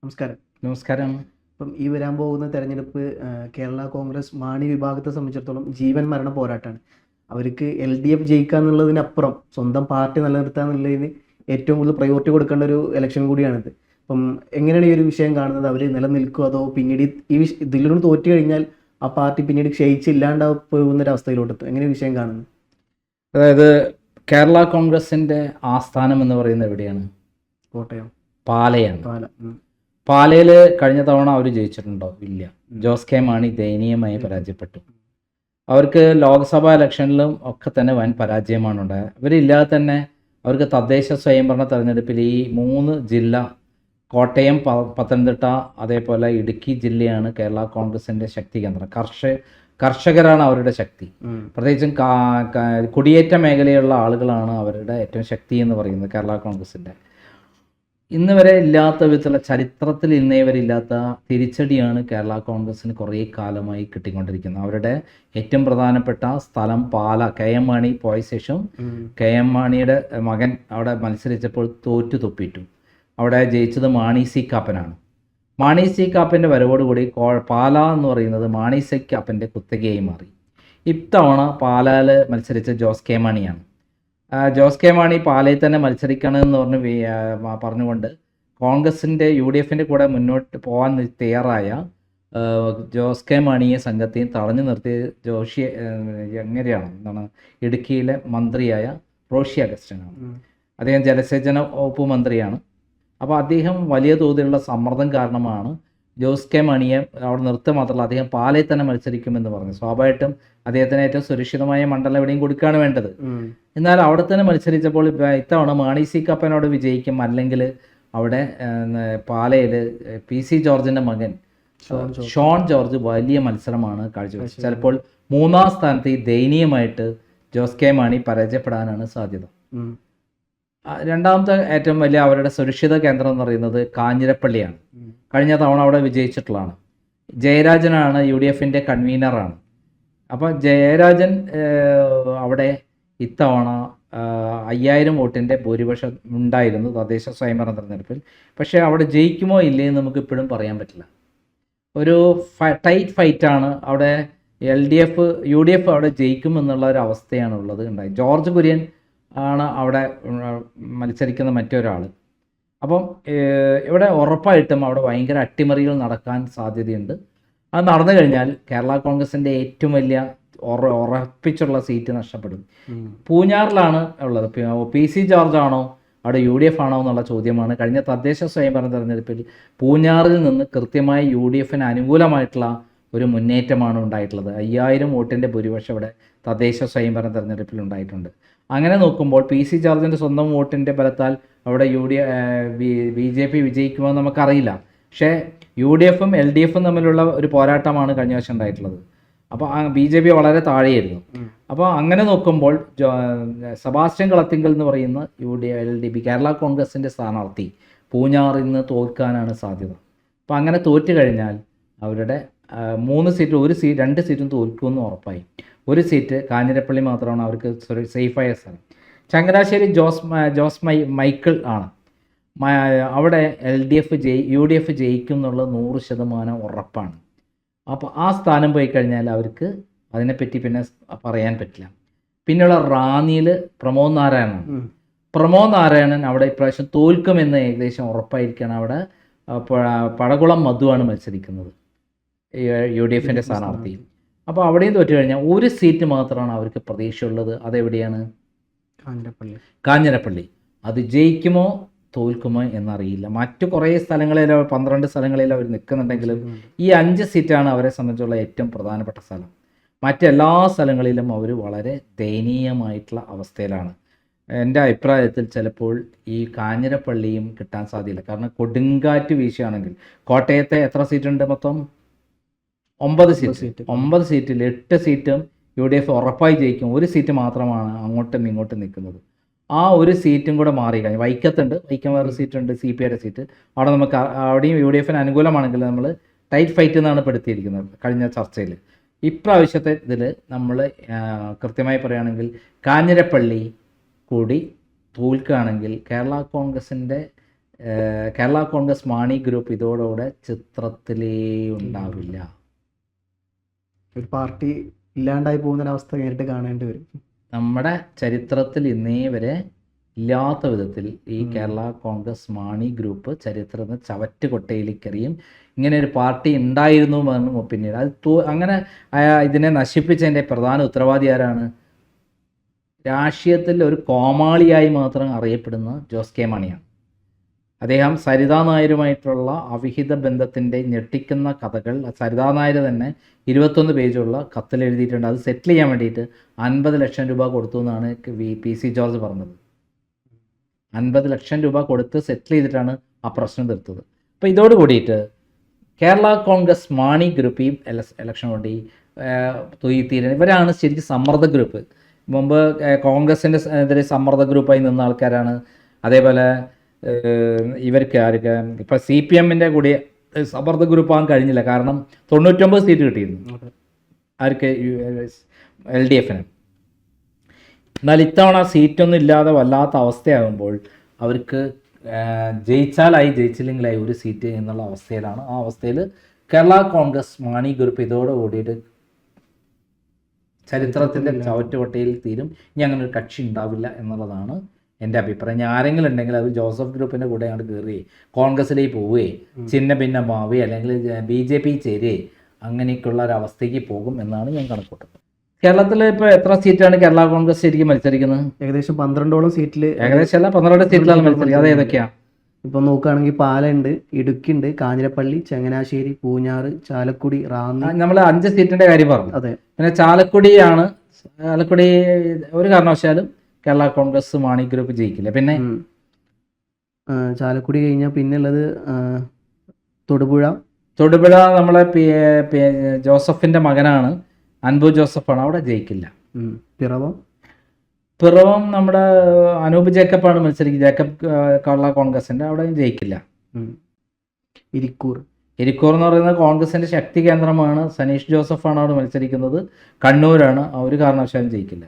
നമസ്കാരം. നമസ്കാരം. ഇപ്പം ഈ വരാൻ പോകുന്ന തെരഞ്ഞെടുപ്പ് കേരള കോൺഗ്രസ് മാണി വിഭാഗത്തെ സംബന്ധിച്ചിടത്തോളം ജീവൻ മരണ പോരാട്ടമാണ്. അവർക്ക് LDF ജയിക്കുക എന്നുള്ളതിനപ്പുറം സ്വന്തം പാർട്ടി നിലനിർത്തുക എന്നുള്ളതിന് ഏറ്റവും കൂടുതൽ പ്രയോറിറ്റി കൊടുക്കേണ്ട ഒരു ഇലക്ഷൻ കൂടിയാണിത്. അപ്പം എങ്ങനെയാണ് ഈ ഒരു വിഷയം കാണുന്നത്? അവർ നിലനിൽക്കുമോ അതോ പിന്നീട് ഇതിലൂടെ തോറ്റു കഴിഞ്ഞാൽ ആ പാർട്ടി പിന്നീട് ക്ഷയിച്ച് ഇല്ലാണ്ടാവും പോകുന്നൊരവസ്ഥയിലോട്ട് എങ്ങനെ വിഷയം കാണുന്നു? അതായത് കേരള കോൺഗ്രസിൻ്റെ ആസ്ഥാനം എന്ന് പറയുന്നത് എവിടെയാണ്? കോട്ടയം, പാലയാണ്. പാല. പാലയിൽ കഴിഞ്ഞ തവണ അവർ ജയിച്ചിട്ടുണ്ടോ? ഇല്ല. ജോസ് കെ മാണി ദയനീയമായി പരാജയപ്പെട്ടു. അവർക്ക് ലോക്സഭാ ഇലക്ഷനിലും ഒക്കെ തന്നെ വൻ പരാജയമാണ് ഉണ്ടായത്. ഇവരില്ലാതെ തന്നെ അവർക്ക് തദ്ദേശ സ്വയംഭരണ തെരഞ്ഞെടുപ്പിൽ ഈ 3 ജില്ല, കോട്ടയം, പത്തനംതിട്ട, അതേപോലെ ഇടുക്കി ജില്ലയാണ് കേരള കോൺഗ്രസിൻ്റെ ശക്തി കേന്ദ്രം. കർഷകരാണ് അവരുടെ ശക്തി. പ്രത്യേകിച്ചും കുടിയേറ്റ മേഖലയുള്ള ആളുകളാണ് അവരുടെ ഏറ്റവും ശക്തി എന്ന് പറയുന്നത് കേരള കോൺഗ്രസിൻ്റെ. ഇന്ന് വരെ ഇല്ലാത്ത വിധത്തിലുള്ള ചരിത്രത്തിൽ ഇന്നേ വരെ ഇല്ലാത്ത തിരിച്ചടിയാണ് കേരള കോൺഗ്രസിന് കുറേ കാലമായി കിട്ടിക്കൊണ്ടിരിക്കുന്നത്. അവരുടെ ഏറ്റവും പ്രധാനപ്പെട്ട സ്ഥലം പാല. KM മാണി പോയ ശേഷം KM മാണിയുടെ മകൻ അവിടെ മത്സരിച്ചപ്പോൾ തോറ്റു തൊപ്പിട്ടു. അവിടെ ജയിച്ചത് മാണി സി കാപ്പനാണ്. മാണി സി കാപ്പൻ്റെ വരവോടുകൂടി പാല എന്ന് പറയുന്നത് മാണി സി കാപ്പൻ്റെ കുത്തകയായി മാറി. ഇത്തവണ പാലാൽ മത്സരിച്ച ജോസ് കെ മാണിയാണ്. ജോസ് കെ മാണി പാലയിൽ തന്നെ മത്സരിക്കണമെന്ന് പറഞ്ഞുകൊണ്ട് കോൺഗ്രസിൻ്റെ UDFൻ്റെ കൂടെ മുന്നോട്ട് പോകാൻ തയ്യാറായ ജോസ് കെ മാണിയെ സംഘത്തെയും തടഞ്ഞു നിർത്തിയ എന്താണ് ഇടുക്കിയിലെ മന്ത്രിയായ റോഷി അഗസ്റ്റനാണ്. അദ്ദേഹം ജലസേചന വകുപ്പ് മന്ത്രിയാണ്. അപ്പോൾ അദ്ദേഹം വലിയ തോതിലുള്ള സമ്മർദ്ദം കാരണമാണ് ജോസ് കെ മാണിയെ അവിടെ നിർത്തുക മാത്രമല്ല അദ്ദേഹം പാലയിൽ തന്നെ മത്സരിക്കുമെന്ന് പറഞ്ഞു. സ്വാഭാവികമായിട്ടും അദ്ദേഹത്തിന് ഏറ്റവും സുരക്ഷിതമായ മണ്ഡലം എവിടെയും കൊടുക്കുകയാണ് വേണ്ടത്. എന്നാൽ അവിടെ തന്നെ മത്സരിച്ചപ്പോൾ ഇത്തവണ മാണി സി കാപ്പനോട് വിജയിക്കും, അല്ലെങ്കിൽ അവിടെ പാലയിൽ PC ജോർജിൻ്റെ മകൻ ഷോൺ ജോർജ് വലിയ മത്സരമാണ് കാഴ്ചവെച്ചത്. ചിലപ്പോൾ 3ാം സ്ഥാനത്ത് ദയനീയമായിട്ട് ജോസ് കെ മാണി പരാജയപ്പെടാനാണ് സാധ്യത. രണ്ടാമത്തെ ഏറ്റവും വലിയ അവരുടെ സുരക്ഷിത കേന്ദ്രം എന്ന് പറയുന്നത് കാഞ്ഞിരപ്പള്ളിയാണ്. കഴിഞ്ഞ തവണ അവിടെ വിജയിച്ചിട്ടുള്ളതാണ്. ജയരാജനാണ് UDFൻ്റെ കൺവീനറാണ്. അപ്പോൾ ജയരാജൻ അവിടെ ഇത്തവണ 5000 വോട്ടിൻ്റെ ഭൂരിപക്ഷം ഉണ്ടായിരുന്നു തദ്ദേശ സ്വയംഭരണ തെരഞ്ഞെടുപ്പിൽ. പക്ഷേ അവിടെ ജയിക്കുമോ ഇല്ലേ എന്ന് നമുക്ക് ഇപ്പോഴും പറയാൻ പറ്റില്ല. ഒരു ടൈറ്റ് ഫൈറ്റാണ് അവിടെ. LDF UDF അവിടെ ജയിക്കുമെന്നുള്ള ഒരു അവസ്ഥയാണ് ഉള്ളത് ഉണ്ടായി. ജോർജ് കുര്യൻ ആണ് അവിടെ മത്സരിക്കുന്ന മറ്റൊരാൾ. അപ്പം ഇവിടെ ഉറപ്പായിട്ടും അവിടെ ഭയങ്കര അട്ടിമറികൾ നടക്കാൻ സാധ്യതയുണ്ട്. അത് നടന്നു കഴിഞ്ഞാൽ കേരള കോൺഗ്രസിൻ്റെ ഏറ്റവും വലിയ ഉറപ്പിച്ചുള്ള സീറ്റ് നഷ്ടപ്പെടും. പൂഞ്ഞാറിലാണ് ഉള്ളത്. PC ജോർജ് ആണോ അവിടെ UDF ആണോ എന്നുള്ള ചോദ്യമാണ്. കഴിഞ്ഞ തദ്ദേശ സ്വയംഭരണ തെരഞ്ഞെടുപ്പിൽ പൂഞ്ഞാറിൽ നിന്ന് കൃത്യമായി UDFന് അനുകൂലമായിട്ടുള്ള ഒരു മുന്നേറ്റമാണ് ഉണ്ടായിട്ടുള്ളത്. 5000 വോട്ടിൻ്റെ ഭൂരിപക്ഷം ഇവിടെ തദ്ദേശ സ്വയംഭരണ തെരഞ്ഞെടുപ്പിൽ ഉണ്ടായിട്ടുണ്ട്. അങ്ങനെ നോക്കുമ്പോൾ PC ജോർജിൻ്റെ സ്വന്തം വോട്ടിൻ്റെ ബലത്താൽ അവിടെ BJP വിജയിക്കുമോ എന്ന് നമുക്കറിയില്ല. പക്ഷേ UDFും LDFും തമ്മിലുള്ള ഒരു പോരാട്ടമാണ് കഴിഞ്ഞ വർഷം ഉണ്ടായിട്ടുള്ളത്. അപ്പോൾ BJP വളരെ താഴെയായിരുന്നു. അപ്പോൾ അങ്ങനെ നോക്കുമ്പോൾ സെബാസ്റ്റ്യൻ കളത്തിങ്കൽ എന്ന് പറയുന്ന LDP കേരള കോൺഗ്രസിൻ്റെ സ്ഥാനാർത്ഥി പൂഞ്ഞാറിൽ നിന്ന് തോൽക്കാനാണ് സാധ്യത. അപ്പോൾ അങ്ങനെ തോറ്റു കഴിഞ്ഞാൽ അവരുടെ 3 സീറ്റ് 2 സീറ്റും തോൽക്കുമെന്ന് ഉറപ്പായി. ഒരു സീറ്റ് കാഞ്ഞിരപ്പള്ളി മാത്രമാണ് അവർക്ക് സേഫായ സ്ഥലം. ചങ്ങനാശ്ശേരി ജോസ് മൈക്കിൾ ആണ്. അവിടെ UDF ജയിക്കും എന്നുള്ളത് 100% ഉറപ്പാണ്. അപ്പോൾ ആ സ്ഥാനം പോയി കഴിഞ്ഞാൽ അവർക്ക് അതിനെപ്പറ്റി പിന്നെ പറയാൻ പറ്റില്ല. പിന്നെയുള്ള റാന്നിയിൽ പ്രമോദ് നാരായണൻ അവിടെ ഇപ്രാവശ്യം തോൽക്കുമെന്ന് ഏകദേശം ഉറപ്പായിരിക്കുകയാണ്. അവിടെ പടകുളം മധുവാണ് മത്സരിക്കുന്നത്, UDFൻ്റെ സ്ഥാനാർത്ഥി. അപ്പോൾ അവിടെയും തോറ്റു കഴിഞ്ഞാൽ ഒരു സീറ്റ് മാത്രമാണ് അവർക്ക് പ്രതീക്ഷയുള്ളത്. അതെവിടെയാണ്? കാഞ്ഞിരപ്പള്ളി. അത് ജയിക്കുമോ തോൽക്കുമോ എന്നറിയില്ല. മറ്റു കുറേ സ്ഥലങ്ങളിൽ 12 സ്ഥലങ്ങളിൽ അവർ നിൽക്കുന്നുണ്ടെങ്കിലും ഈ 5 സീറ്റാണ് അവരെ സംബന്ധിച്ചുള്ള ഏറ്റവും പ്രധാനപ്പെട്ട സ്ഥലം. മറ്റെല്ലാ സ്ഥലങ്ങളിലും അവർ വളരെ ദയനീയമായിട്ടുള്ള അവസ്ഥയിലാണ്. എൻ്റെ അഭിപ്രായത്തിൽ ചിലപ്പോൾ ഈ കാഞ്ഞിരപ്പള്ളിയും കിട്ടാൻ സാധ്യതയില്ല. കാരണം കൊടുങ്കാറ്റ് വീശുകയാണെങ്കിൽ കോട്ടയത്തെ എത്ര സീറ്റുണ്ട്? മൊത്തം 9 സീറ്റ്. 9 സീറ്റിൽ 8 സീറ്റും UDF ഉറപ്പായി ജയിക്കും. ഒരു സീറ്റ് മാത്രമാണ് അങ്ങോട്ടും ഇങ്ങോട്ടും നിൽക്കുന്നത്. ആ ഒരു സീറ്റും കൂടെ മാറിക്കഴിഞ്ഞു. വൈക്കം വേറെ സീറ്റുണ്ട്, CPIയുടെ സീറ്റ്. അവിടെ അവിടെയും UDFന് അനുകൂലമാണെങ്കിൽ നമ്മൾ ടൈറ്റ് ഫൈറ്റ് എന്നാണ് പെടുത്തിയിരിക്കുന്നത് കഴിഞ്ഞ ചർച്ചയിൽ. ഇപ്രാവശ്യത്തെ ഇതിൽ നമ്മൾ കൃത്യമായി പറയുകയാണെങ്കിൽ കാഞ്ഞിരപ്പള്ളി കൂടി തോൽക്കുകയാണെങ്കിൽ കേരള കോൺഗ്രസിൻ്റെ കേരള കോൺഗ്രസ് മാണി ഗ്രൂപ്പ് ഇതോടുകൂടെ ചിത്രത്തിലേ ഉണ്ടാവില്ല. ഒരു പാർട്ടി ഇല്ലാണ്ടായി പോകുന്നൊരവസ്ഥ നേരിട്ട് കാണേണ്ടി വരും. നമ്മുടെ ചരിത്രത്തിൽ ഇന്നേ വരെ ഇല്ലാത്ത വിധത്തിൽ ഈ കേരള കോൺഗ്രസ് മാണി ഗ്രൂപ്പ് ചരിത്രത്തിൽ ചവറ്റുകൊട്ടയിലേക്കെറിയും. ഇങ്ങനെ ഒരു പാർട്ടി ഉണ്ടായിരുന്നു എന്നും പിന്നീട് അത് അങ്ങനെ ഇതിനെ നശിപ്പിച്ചതിൻ്റെ പ്രധാന ഉത്തരവാദി ആരാണ്? രാഷ്ട്രീയത്തിൽ ഒരു കോമാളിയായി മാത്രം അറിയപ്പെടുന്ന ജോസ് കെ മാണിയാണ്. അദ്ദേഹം സരിതാ നായരുമായിട്ടുള്ള അവിഹിത ബന്ധത്തിൻ്റെ ഞെട്ടിക്കുന്ന കഥകൾ സരിതാ നായർ തന്നെ 21 പേജുള്ള കത്തിൽ എഴുതിയിട്ടുണ്ട്. അത് സെറ്റിൽ ചെയ്യാൻ വേണ്ടിയിട്ട് 50 ലക്ഷം രൂപ കൊടുത്തു എന്നാണ് PC ജോർജ് പറഞ്ഞത്. 50 ലക്ഷം രൂപ കൊടുത്ത് സെറ്റിൽ ചെയ്തിട്ടാണ് ആ പ്രശ്നം തീർത്തത്. അപ്പോൾ ഇതോട് കൂടിയിട്ട് കേരള കോൺഗ്രസ് മാണി ഗ്രൂപ്പ് ഈ ഇലക്ഷൻ വേണ്ടി തീരുന്നത് ഇവരാണ് ശരിക്കും സമ്മർദ്ദ ഗ്രൂപ്പ്. മുമ്പ് കോൺഗ്രസിൻ്റെ എതിരെ സമ്മർദ്ദ ഗ്രൂപ്പായി നിന്ന ആൾക്കാരാണ്. അതേപോലെ ഇവർക്ക് ആർക്ക് ഇപ്പം CPM കൂടി സമ്മർദ്ദ ഗ്രൂപ്പാകാൻ കഴിഞ്ഞില്ല. കാരണം 99 സീറ്റ് കിട്ടിയിരുന്നു ആർക്ക് LDFന്. എന്നാൽ ഇത്തവണ സീറ്റൊന്നും ഇല്ലാതെ വല്ലാത്ത അവസ്ഥയാകുമ്പോൾ അവർക്ക് ജയിച്ചാലായി ജയിച്ചില്ലെങ്കിലായി ഒരു സീറ്റ് എന്നുള്ള അവസ്ഥയിലാണ്. ആ അവസ്ഥയിൽ കേരള കോൺഗ്രസ് മാണി ഗ്രൂപ്പ് ഇതോടെ കൂടിയിട്ട് ചരിത്രത്തിൻ്റെ ചവറ്റുകൊട്ടയിൽ തീരും. ഇനി അങ്ങനെ ഒരു കക്ഷി ഉണ്ടാവില്ല എന്നുള്ളതാണ് എൻ്റെ അഭിപ്രായം. ഞാൻ ആരെങ്കിലും ഉണ്ടെങ്കിൽ അത് ജോസഫ് ഗ്രൂപ്പിൻ്റെ കൂടെ അങ്ങോട്ട് കയറി കോൺഗ്രസിലേക്ക് പോവുകയെ ചിഹ്ന ഭിന്നമാവുകയെ അല്ലെങ്കിൽ BJP ചേരുകയെ അങ്ങനെയൊക്കെയുള്ള ഒരു അവസ്ഥയ്ക്ക് പോകും എന്നാണ് ഞാൻ കണക്കൂട്ടുന്നത്. കേരളത്തിൽ ഇപ്പോൾ എത്ര സീറ്റാണ് കേരള കോൺഗ്രസ് ശരിക്കും മത്സരിക്കുന്നത്? ഏകദേശം 12ഓളം സീറ്റിൽ, ഏകദേശം അല്ല 12 സീറ്റിലാണ് മത്സരിക്കുന്നത്. അത് ഏതൊക്കെയാണ്? ഇപ്പം നോക്കുകയാണെങ്കിൽ പാലയുണ്ട്, ഇടുക്കിയുണ്ട്, കാഞ്ഞിരപ്പള്ളി, ചങ്ങനാശ്ശേരി, പൂഞ്ഞാറ്, ചാലക്കുടി, റാന്നി. നമ്മൾ 5 സീറ്റിൻ്റെ കാര്യം പറഞ്ഞു. അതെ. പിന്നെ ചാലക്കുടി ഒരു കാരണവശാലും കേരള കോൺഗ്രസ് മാണി ഗ്രൂപ്പ് ജയിക്കില്ല. പിന്നെ ചാലക്കുടി കഴിഞ്ഞാൽ പിന്നെ ഉള്ളത് തൊടുപുഴ നമ്മളെ ജോസഫിന്റെ മകനാണ്, അൻപു ജോസഫാണ്, അവിടെ ജയിക്കില്ല. പിറവം നമ്മുടെ അനൂപ് ജേക്കബാണ് മത്സരിക്കുന്നത്. ജേക്കബ് കേരള കോൺഗ്രസിന്റെ, അവിടെ ജയിക്കില്ല. ഇരിക്കൂർ എന്ന് പറയുന്നത് കോൺഗ്രസിന്റെ ശക്തി കേന്ദ്രമാണ്. സനീഷ് ജോസഫാണ് അവിടെ മത്സരിക്കുന്നത്. കണ്ണൂരാണ്, ഒരു കാരണവശാലും ജയിക്കില്ല.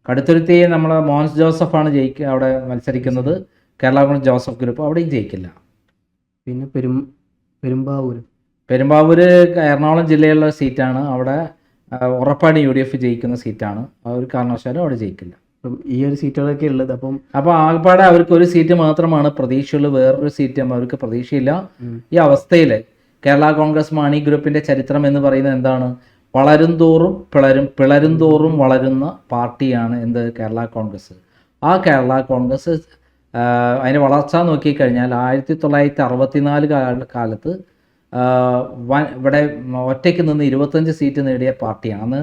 കടുത്തുരുത്തി നമ്മളെ മോൻസ് ജോസഫാണ് അവിടെ മത്സരിക്കുന്നത്. കേരള കോൺഗ്രസ് ജോസഫ് ഗ്രൂപ്പ്, അവിടെയും ജയിക്കില്ല. പിന്നെ പെരുമ്പാവൂര് എറണാകുളം ജില്ലയിലുള്ള സീറ്റാണ്. അവിടെ ഉറപ്പാണ് UDF ജയിക്കുന്ന സീറ്റാണ്. ഒരു കാരണവശാലും അവിടെ ജയിക്കില്ല. ഈ ഒരു സീറ്റുകളൊക്കെ ഉള്ളത്. അപ്പോൾ ആകപ്പാടെ അവർക്ക് ഒരു സീറ്റ് മാത്രമാണ് പ്രതീക്ഷയുള്ളത്. വേറൊരു സീറ്റ് അവർക്ക് പ്രതീക്ഷയില്ല. ഈ അവസ്ഥയിൽ കേരള കോൺഗ്രസ് മാണി ഗ്രൂപ്പിന്റെ ചരിത്രം എന്ന് പറയുന്നത് എന്താണ്? വളരും തോറും പിളരും തോറും വളരുന്ന പാർട്ടിയാണ് എന്ത്? കേരള കോൺഗ്രസ്. ആ കേരള കോൺഗ്രസ് അതിൻ്റെ വളർച്ച നോക്കിക്കഴിഞ്ഞാൽ 1964 കാലത്ത് ഇവിടെ ഒറ്റയ്ക്ക് നിന്ന് 25 സീറ്റ് നേടിയ പാർട്ടിയാണ്. അന്ന്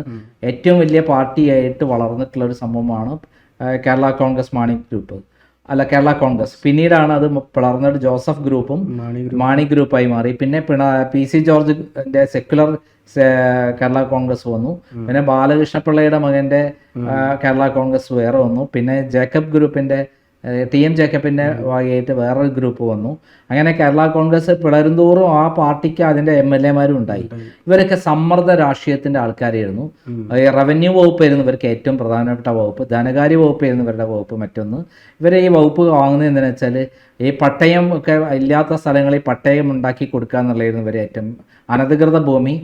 ഏറ്റവും വലിയ പാർട്ടിയായിട്ട് വളർന്നിട്ടുള്ള ഒരു സംഭവമാണ് കേരള കോൺഗ്രസ് മാണി ഗ്രൂപ്പ്, അല്ല കേരള കോൺഗ്രസ്. പിന്നീടാണ് അത് പിളർന്നിട്ട് ജോസഫ് ഗ്രൂപ്പും മാണി ഗ്രൂപ്പായി മാറി. പിന്നെ PC ജോർജിന്റെ സെക്യുലർ കേരള കോൺഗ്രസ് വന്നു. പിന്നെ ബാലകൃഷ്ണപിള്ളയുടെ മകന്റെ കേരള കോൺഗ്രസ് വേറെ വന്നു. പിന്നെ ജേക്കബ് ഗ്രൂപ്പിന്റെ TM ജേക്കബിന്റെ വകയായിട്ട് വേറൊരു ഗ്രൂപ്പ് വന്നു. അങ്ങനെ കേരള കോൺഗ്രസ് പിളരുന്തോറും ആ പാർട്ടിക്ക് അതിന്റെ MLA മാരും ഉണ്ടായി. ഇവരൊക്കെ സമ്മർദ്ദ രാഷ്ട്രീയത്തിന്റെ ആൾക്കാരായിരുന്നു. റവന്യൂ വകുപ്പായിരുന്നു ഇവർക്ക് ഏറ്റവും പ്രധാനപ്പെട്ട വകുപ്പ്. ധനകാര്യ വകുപ്പായിരുന്നു ഇവരുടെ വകുപ്പ്. മറ്റൊന്ന്, ഇവരെ ഈ വകുപ്പ് വാങ്ങുന്നത് എന്തിനാ വെച്ചാൽ ഈ പട്ടയം ഒക്കെ ഇല്ലാത്ത സ്ഥലങ്ങളിൽ പട്ടയം ഉണ്ടാക്കി കൊടുക്കുക എന്നുള്ളതായിരുന്നു ഇവരെ ഏറ്റവും. അനധികൃത ഭൂമി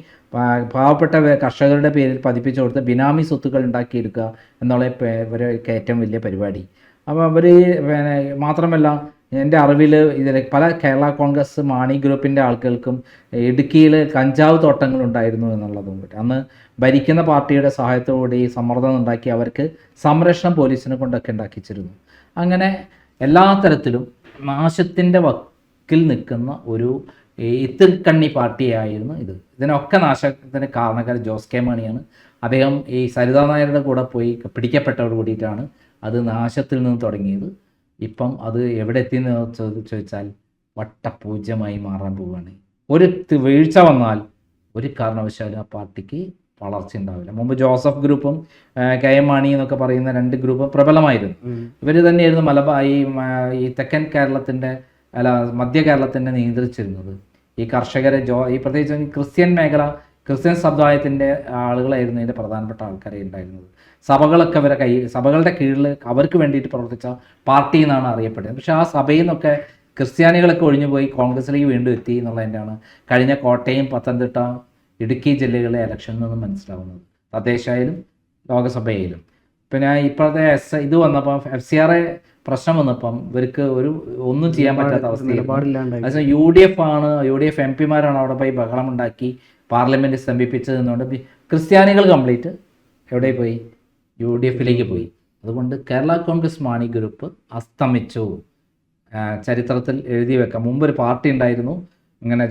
പാവപ്പെട്ട കർഷകരുടെ പേരിൽ പതിപ്പിച്ചു കൊടുത്ത് ബിനാമി സ്വത്തുക്കൾ ഉണ്ടാക്കിയെടുക്കുക എന്നുള്ള ഇവരൊക്കെ ഏറ്റവും വലിയ പരിപാടി. അപ്പോൾ അവർ മാത്രമല്ല, എൻ്റെ അറിവിൽ ഇതിൽ പല കേരള കോൺഗ്രസ് മാണി ഗ്രൂപ്പിൻ്റെ ആൾക്കാർക്കും ഇടുക്കിയിൽ കഞ്ചാവ് തോട്ടങ്ങളുണ്ടായിരുന്നു എന്നുള്ളതും പറ്റും. അന്ന് ഭരിക്കുന്ന പാർട്ടിയുടെ സഹായത്തോടെ ഈ സമ്മർദ്ദം ഉണ്ടാക്കി അവർക്ക് സംരക്ഷണം പോലീസിനെ കൊണ്ടൊക്കെ ഉണ്ടാക്കിച്ചിരുന്നു. അങ്ങനെ എല്ലാ തരത്തിലും നാശത്തിൻ്റെ വക്കിൽ നിൽക്കുന്ന ഒരു ഇത്തിൽക്കണ്ണി പാർട്ടിയായിരുന്നു ഇത്. ഇതിനൊക്കെ നാശത്തിന് കാരണക്കാരൻ ജോസ് കെ മാണിയാണ്. അദ്ദേഹം ഈ സരിതാ നായരുടെ കൂടെ പോയി പിടിക്കപ്പെട്ടതോട് കൂടിയിട്ടാണ് അത് നാശത്തിൽ നിന്ന് തുടങ്ങിയത്. ഇപ്പം അത് എവിടെ എത്തിയെന്ന് ചോദിച്ചാൽ വട്ടപൂജ്യമായി മാറാൻ പോവുകയാണ്. ഒരു വീഴ്ച വന്നാൽ ഒരു കാരണവശാലും ആ പാർട്ടിക്ക് വളർച്ച ഉണ്ടാവില്ല. മുമ്പ് ജോസഫ് ഗ്രൂപ്പും KM മാണി എന്നൊക്കെ പറയുന്ന 2 ഗ്രൂപ്പും പ്രബലമായിരുന്നു. ഇവർ തന്നെയായിരുന്നു ഈ തെക്കൻ കേരളത്തിൻ്റെ മധ്യ കേരളത്തിൻ്റെ നിയന്ത്രിച്ചിരുന്നത്. ഈ കർഷകരെ ഈ പ്രത്യേകിച്ച് ക്രിസ്ത്യൻ മേഖല ക്രിസ്ത്യൻ സമുദായത്തിൻ്റെ ആളുകളായിരുന്നു ഇതിൻ്റെ പ്രധാനപ്പെട്ട ആൾക്കാരെ ഉണ്ടായിരുന്നത്. സഭകളൊക്കെ സഭകളുടെ കീഴിൽ അവർക്ക് വേണ്ടിയിട്ട് പ്രവർത്തിച്ച പാർട്ടി എന്നാണ് അറിയപ്പെടുന്നത്. പക്ഷേ ആ സഭയിൽ നിന്നൊക്കെ ക്രിസ്ത്യാനികളൊക്കെ ഒഴിഞ്ഞുപോയി കോൺഗ്രസിലേക്ക് വീണ്ടും എത്തി എന്നുള്ളതിൻ്റെയാണ് കഴിഞ്ഞ കോട്ടയം, പത്തനംതിട്ട, ഇടുക്കി ജില്ലകളിലെ ഇലക്ഷനിൽ നിന്നും മനസ്സിലാവുന്നത്. തദ്ദേശായാലും ലോകസഭയായാലും. പിന്നെ ഇപ്പോഴത്തെ ഇത് വന്നപ്പോൾ FCR പ്രശ്നം വന്നപ്പം ഇവർക്ക് ഒന്നും ചെയ്യാൻ പറ്റാത്ത അവസ്ഥയിൽ UDF MP-മാരാണ് അവിടെ പോയി ബഹളമുണ്ടാക്കി പാർലമെൻറ്റ് സ്തംഭിപ്പിച്ചതെന്നുകൊണ്ട് ക്രിസ്ത്യാനികൾ കംപ്ലീറ്റ് എവിടെ പോയി? UDF-ലേക്ക് പോയി. അതുകൊണ്ട് കേരള കോൺഗ്രസ് മാണി ഗ്രൂപ്പ് അസ്തമിച്ചു. ചരിത്രത്തിൽ എഴുതി വെക്കാം. മുമ്പൊരു പാർട്ടി ഉണ്ടായിരുന്നു ഇങ്ങനെ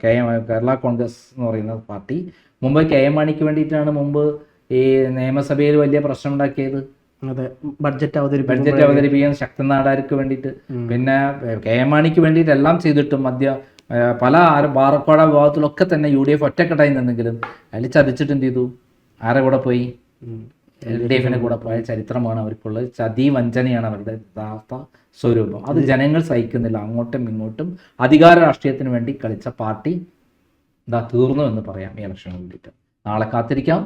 കേരള കോൺഗ്രസ് എന്ന് പറയുന്ന പാർട്ടി. മുമ്പ് KM മാണിക്ക് വേണ്ടിയിട്ടാണ് മുമ്പ് ഈ നിയമസഭയിൽ വലിയ പ്രശ്നം ഉണ്ടാക്കിയത്. ബഡ്ജറ്റ് അവതരിപ്പിക്കാൻ ശക്തൻ നാടാർക്ക് വേണ്ടിയിട്ട്. പിന്നെ KM മാണിക്ക് വേണ്ടിയിട്ട് എല്ലാം ചെയ്തിട്ടും പല ബാറക്കോട വിഭാഗത്തിലൊക്കെ തന്നെ UDF ഒറ്റക്കെട്ടായി നിന്നെങ്കിലും അതിൽ ചതിച്ചിട്ട് എന്ത് ചെയ്തു? ആരെ കൂടെ പോയി? LDF-നെ കൂടെ പോയ ചരിത്രമാണ് അവർക്കുള്ളത്. ചതി വഞ്ചനയാണ് അവരുടെ യഥാർത്ഥ സ്വരൂപം. അത് ജനങ്ങൾ സഹിക്കുന്നില്ല. അങ്ങോട്ടും ഇങ്ങോട്ടും അധികാര രാഷ്ട്രീയത്തിന് വേണ്ടി കളിച്ച പാർട്ടി തീർന്നു എന്ന് പറയാം ഈ ഇലക്ഷന് വേണ്ടിയിട്ട്. നാളെ കാത്തിരിക്കാം.